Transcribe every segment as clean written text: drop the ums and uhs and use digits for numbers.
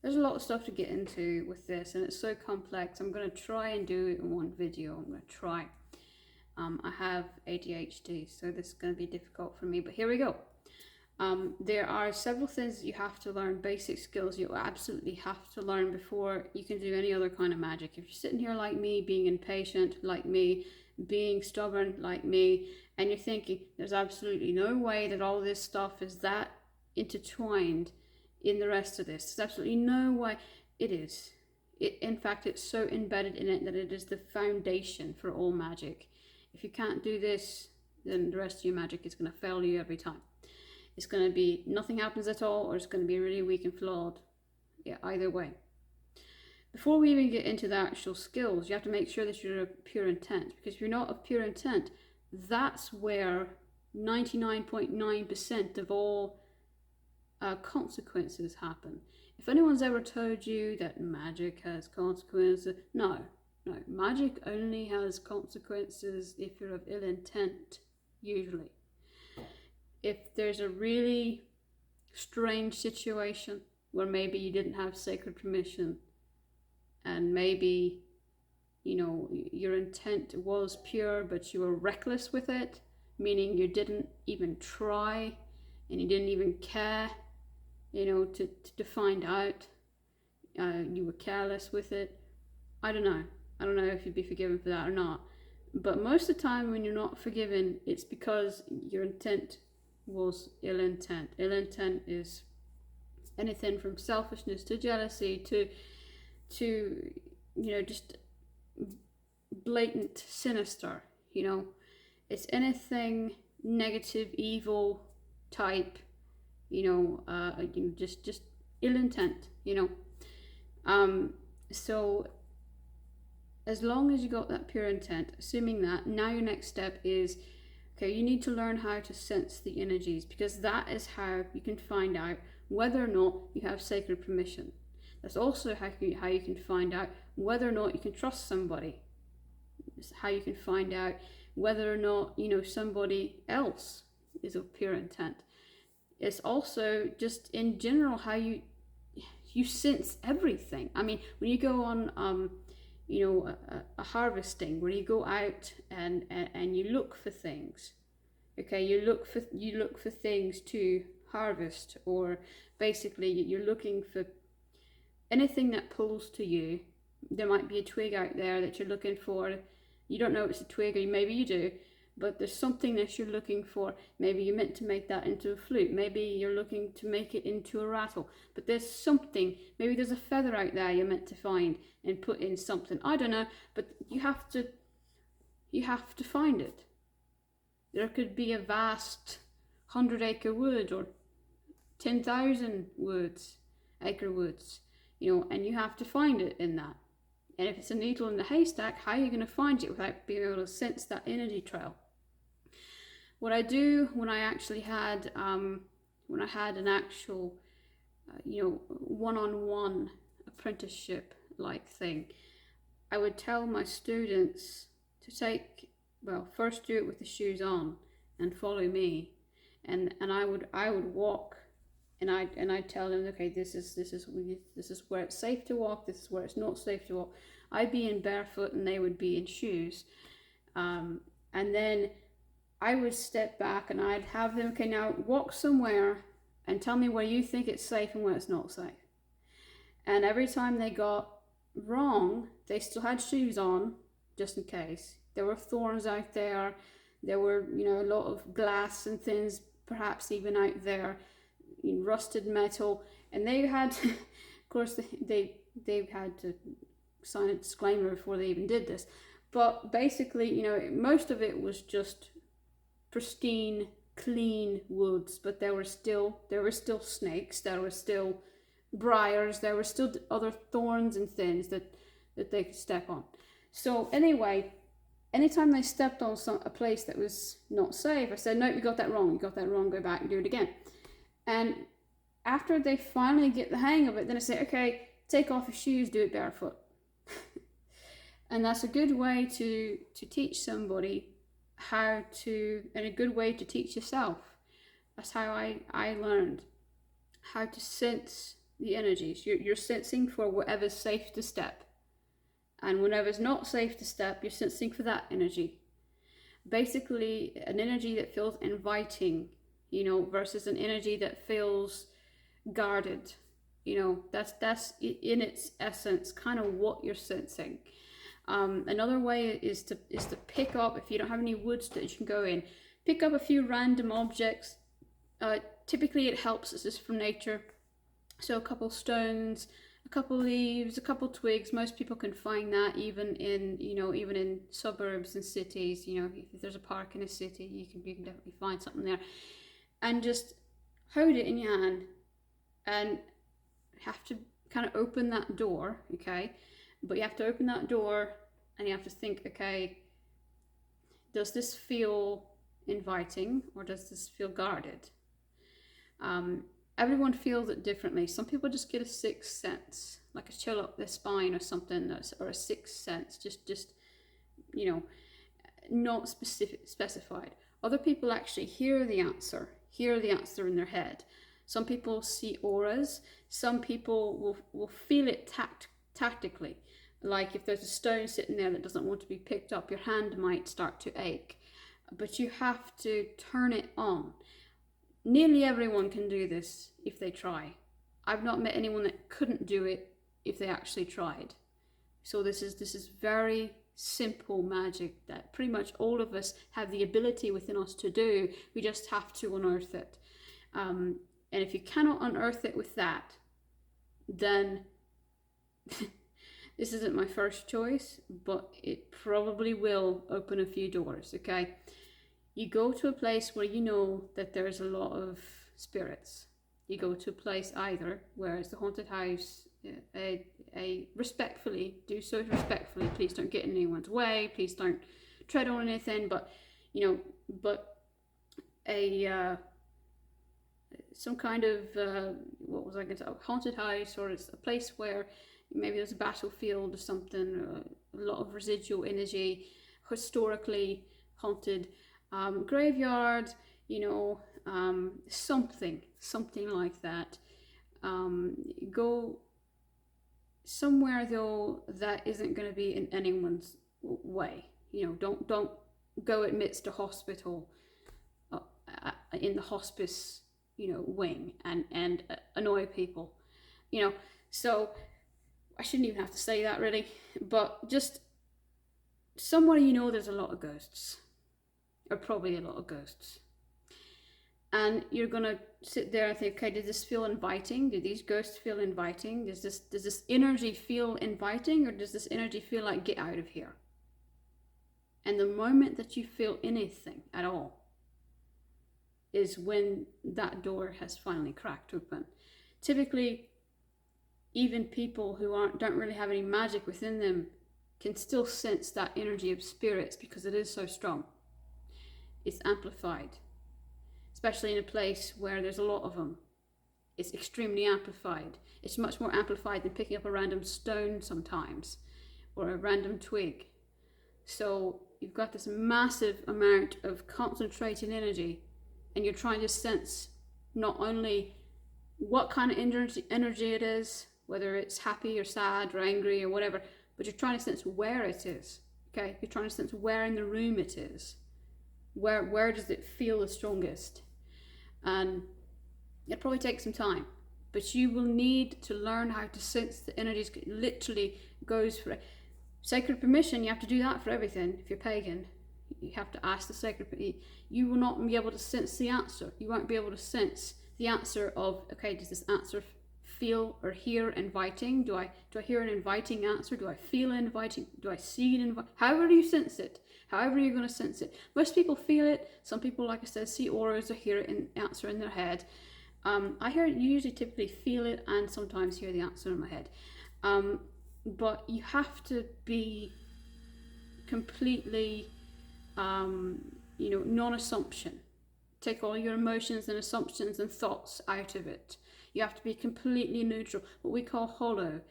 there's a lot of stuff to get into with this, and it's so complex. I'm going to try and do it in one video. I'm going to try. I have ADHD, so this is going to be difficult for me, but here we go. There are several things that you have to learn, basic skills you absolutely have to learn before you can do any other kind of magic. If you're sitting here like me, being impatient like me, being stubborn like me, and you're thinking there's absolutely no way that all this stuff is that intertwined in the rest of this, there's absolutely no way. It is. In fact, it's so embedded in it that it is the foundation for all magic. If you can't do this, then the rest of your magic is going to fail you every time. It's going to be nothing happens at all, or it's going to be really weak and flawed. Yeah, either way. Before we even get into the actual skills, you have to make sure that you're of pure intent, because if you're not of pure intent, that's where 99.9% of all consequences happen. If anyone's ever told you that magic has consequences, no, magic only has consequences if you're of ill intent, usually. If there's a really strange situation where maybe you didn't have sacred permission, and maybe, you know, your intent was pure but you were reckless with it, meaning you didn't even try and you didn't even care, you know, to find out, you were careless with it. I don't know if you'd be forgiven for that or not, but most of the time when you're not forgiven, it's because your intent was ill intent. Ill intent is anything from selfishness to jealousy to you know, just blatant sinister, you know. It's anything negative, evil type, you know, just ill intent, you know. So as long as you got that pure intent, assuming that, now your next step is, okay, you need to learn how to sense the energies, because that is how you can find out whether or not you have sacred permission. That's also how you can find out whether or not you can trust somebody. It's how you can find out whether or not, you know, somebody else is of pure intent. It's also just in general how you sense everything. I mean, when you go on you know, a harvesting, where you go out and you look for things, okay, you look for things to harvest, or basically you're looking for anything that pulls to you. There might be a twig out there that you're looking for. You don't know it's a twig, or maybe you do, but there's something that you're looking for. Maybe you're meant to make that into a flute. Maybe you're looking to make it into a rattle. But there's something, maybe there's a feather out there you're meant to find and put in something. I don't know, but you have to find it. There could be a vast 100-acre wood or 10,000 acre woods, you know, and you have to find it in that. And if it's a needle in the haystack, how are you going to find it without being able to sense that energy trail? What I do when I actually had, when I had an actual, you know, one-on-one apprenticeship like thing, I would tell my students to take, well, first do it with the shoes on and follow me, and I would walk, and I'd tell them, okay, this is where it's safe to walk, this is where it's not safe to walk. I'd be in barefoot and they would be in shoes, and then I would step back and I'd have them, okay, now walk somewhere and tell me where you think it's safe and where it's not safe. And every time they got wrong, they still had shoes on, just in case. There were thorns out there. There were, you know, a lot of glass and things, perhaps even out there, rusted metal. And they had, of course, they had to sign a disclaimer before they even did this. But basically, you know, most of it was just pristine, clean woods. But there were still snakes. There were still briars. There were still other thorns and things that they could step on. So anyway, anytime they stepped on a place that was not safe, I said, no, you got that wrong, go back and do it again. And after they finally get the hang of it, then I say, okay, take off your shoes, do it barefoot. And that's a good way to teach somebody how to, and a good way to teach yourself. That's how I learned how to sense the energies. You're sensing for whatever's safe to step. And whenever's not safe to step, you're sensing for that energy. Basically, an energy that feels inviting, versus an energy that feels guarded. That's in its essence kind of what you're sensing. Another way is to pick up, if you don't have any woods that you can go in, pick up a few random objects. Typically it helps, it's just from nature. So a couple stones, a couple leaves, a couple twigs. Most people can find that even in suburbs and cities. If there's a park in a city, you can definitely find something there. And just hold it in your hand and have to kind of open that door, okay? But you have to open that door and you have to think, okay, does this feel inviting or does this feel guarded? Everyone feels it differently. Some people just get a sixth sense, like a chill up their spine or something, or a sixth sense, just not specified. Other people actually hear the answer in their head. Some people see auras. Some people will feel it tactically. Like if there's a stone sitting there that doesn't want to be picked up, your hand might start to ache. But you have to turn it on. Nearly everyone can do this if they try. I've not met anyone that couldn't do it if they actually tried. So this is very simple magic that pretty much all of us have the ability within us to do. We just have to unearth it. And if you cannot unearth it with that, then this isn't my first choice, but it probably will open a few doors, okay? You go to a place where you know that there's a lot of spirits. You go to a place either where it's the haunted house, respectfully, do so respectfully. Please don't get in anyone's way. Please don't tread on anything. But some kind of what was I going to say? Haunted house, or it's a place where maybe there's a battlefield or something. A lot of residual energy, historically haunted. Graveyard, something like that. Go somewhere though that isn't going to be in anyone's way. Don't go amidst a hospital, in the hospice, wing and annoy people. So I shouldn't even have to say that really, but just somewhere there's a lot of ghosts. Or probably a lot of ghosts. And you're gonna sit there and think, okay, does this feel inviting? Do these ghosts feel inviting? Does this energy feel inviting, or does this energy feel like get out of here? And the moment that you feel anything at all is when that door has finally cracked open. Typically, even people who don't really have any magic within them can still sense that energy of spirits because it is so strong. It's amplified, especially in a place where there's a lot of them. It's extremely amplified. It's much more amplified than picking up a random stone sometimes, or a random twig. So you've got this massive amount of concentrated energy, and you're trying to sense not only what kind of energy it is, whether it's happy or sad or angry or whatever, but you're trying to sense where it is. Okay, you're trying to sense where in the room it is. Where does it feel the strongest? And it probably takes some time, but you will need to learn how to sense the energies. It literally goes for sacred permission. You have to do that for everything. If you're pagan, you have to ask the sacred. You will not be able to sense the answer. You won't be able to sense the answer of, okay, does this answer feel or hear inviting? Do I hear an inviting answer? Do I feel inviting? Do I see an inviting? However you sense it. However you're going to sense it. Most people feel it. Some people, like I said, see auras or hear it in answer in their head. I usually typically feel it and sometimes hear the answer in my head. But you have to be completely, non-assumption. Take all your emotions and assumptions and thoughts out of it. You have to be completely neutral, what we call hollow.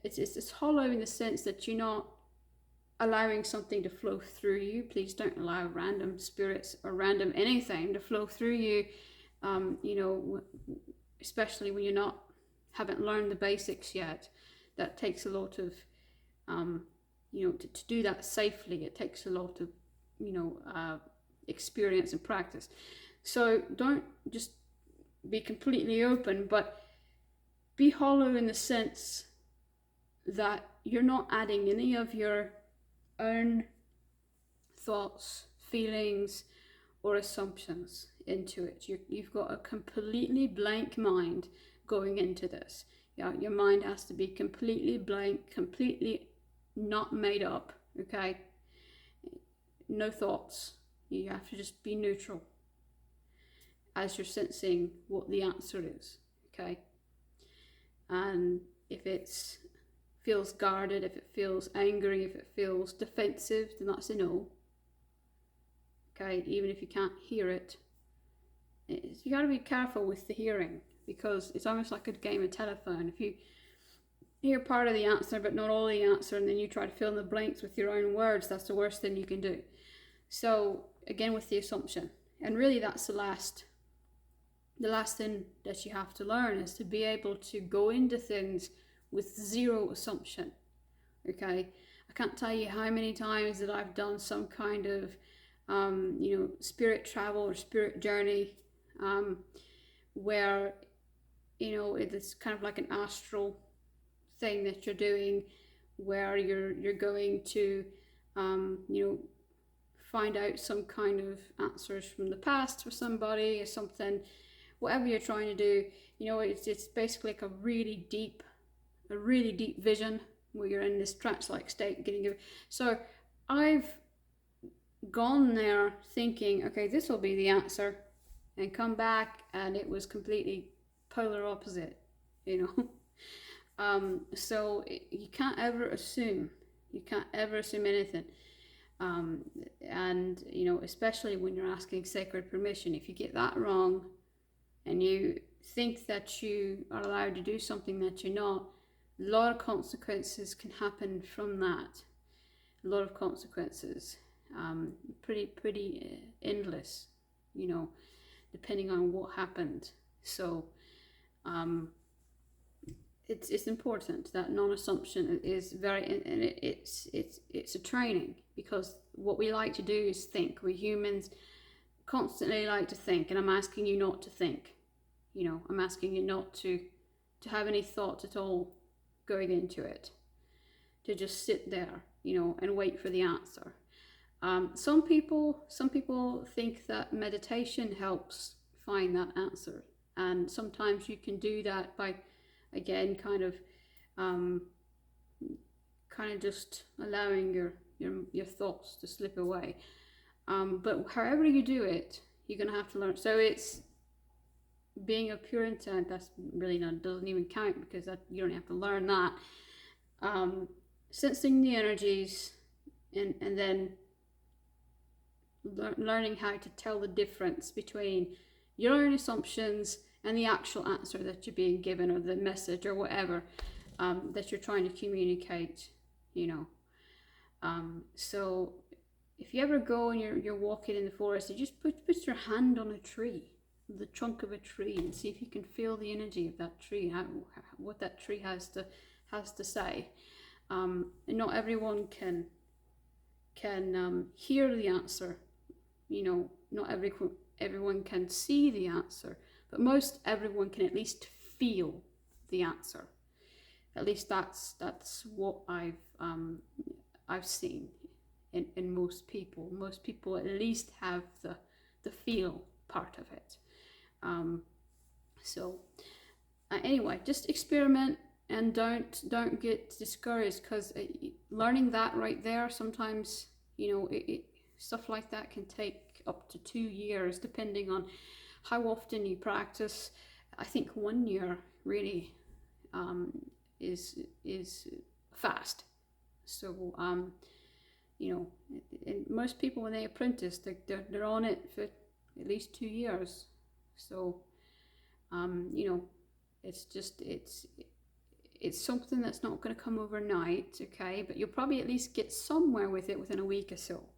It's hollow in the sense that you're not allowing something to flow through you. Please don't allow random spirits or random anything to flow through you, especially when you're not haven't learned the basics yet. That takes a lot of, to do that safely, it takes a lot of, experience and practice. So don't just be completely open, but be hollow in the sense that you're not adding any of your own thoughts, feelings, or assumptions into it. You've got a completely blank mind going into this. Yeah, your mind has to be completely blank, completely not made up, okay? No thoughts. You have to just be neutral as you're sensing what the answer is, okay? And if it feels guarded, if it feels angry, if it feels defensive, then that's a no. Okay, even if you can't hear it, you got to be careful with the hearing, because it's almost like a game of telephone. If you hear part of the answer but not all the answer, and then you try to fill in the blanks with your own words, that's the worst thing you can do. So again, with the assumption, and really that's the last thing that you have to learn, is to be able to go into things with zero assumption. Okay, I can't tell you how many times that I've done some kind of spirit travel or spirit journey, where it's kind of like an astral thing that you're doing, where you're going to find out some kind of answers from the past for somebody or something, whatever you're trying to do. It's basically like a really deep vision where you're in this trance-like state getting. So I've gone there thinking, okay, this will be the answer, and come back and it was completely polar opposite. So you can't ever assume anything, and especially when you're asking sacred permission. If you get that wrong and you think that you are allowed to do something that you're not, a lot of consequences can happen from that. A lot of consequences, pretty endless, depending on what happened. So it's important that non-assumption is very, and it's a training, because what we like to do is think. We humans constantly like to think, and I'm asking you not to think. I'm asking you not to have any thoughts at all going into it, to just sit there, and wait for the answer. Some people think that meditation helps find that answer, and sometimes you can do that by, again, kind of just allowing your thoughts to slip away. But however you do it, you're gonna have to learn. So it's being a pure intent. That's really doesn't even count, because you don't have to learn that. Sensing the energies, and then learning how to tell the difference between your own assumptions and the actual answer that you're being given, or the message, or whatever that you're trying to communicate. So if you ever go and you're walking in the forest, you just put your hand on a tree, the trunk of a tree, and see if you can feel the energy of that tree, what that tree has to say. And not everyone can hear the answer. Not everyone can see the answer, but most everyone can at least feel the answer. At least that's what I've seen in most people. Most people at least have the feel part of it. Anyway, just experiment, and don't get discouraged, because learning that right there, sometimes stuff like that can take up to 2 years, depending on how often you practice. I think 1 year really is fast. So and most people, when they apprentice, they're on it for at least 2 years. So it's something that's not going to come overnight, okay? But you'll probably at least get somewhere with it within a week or so.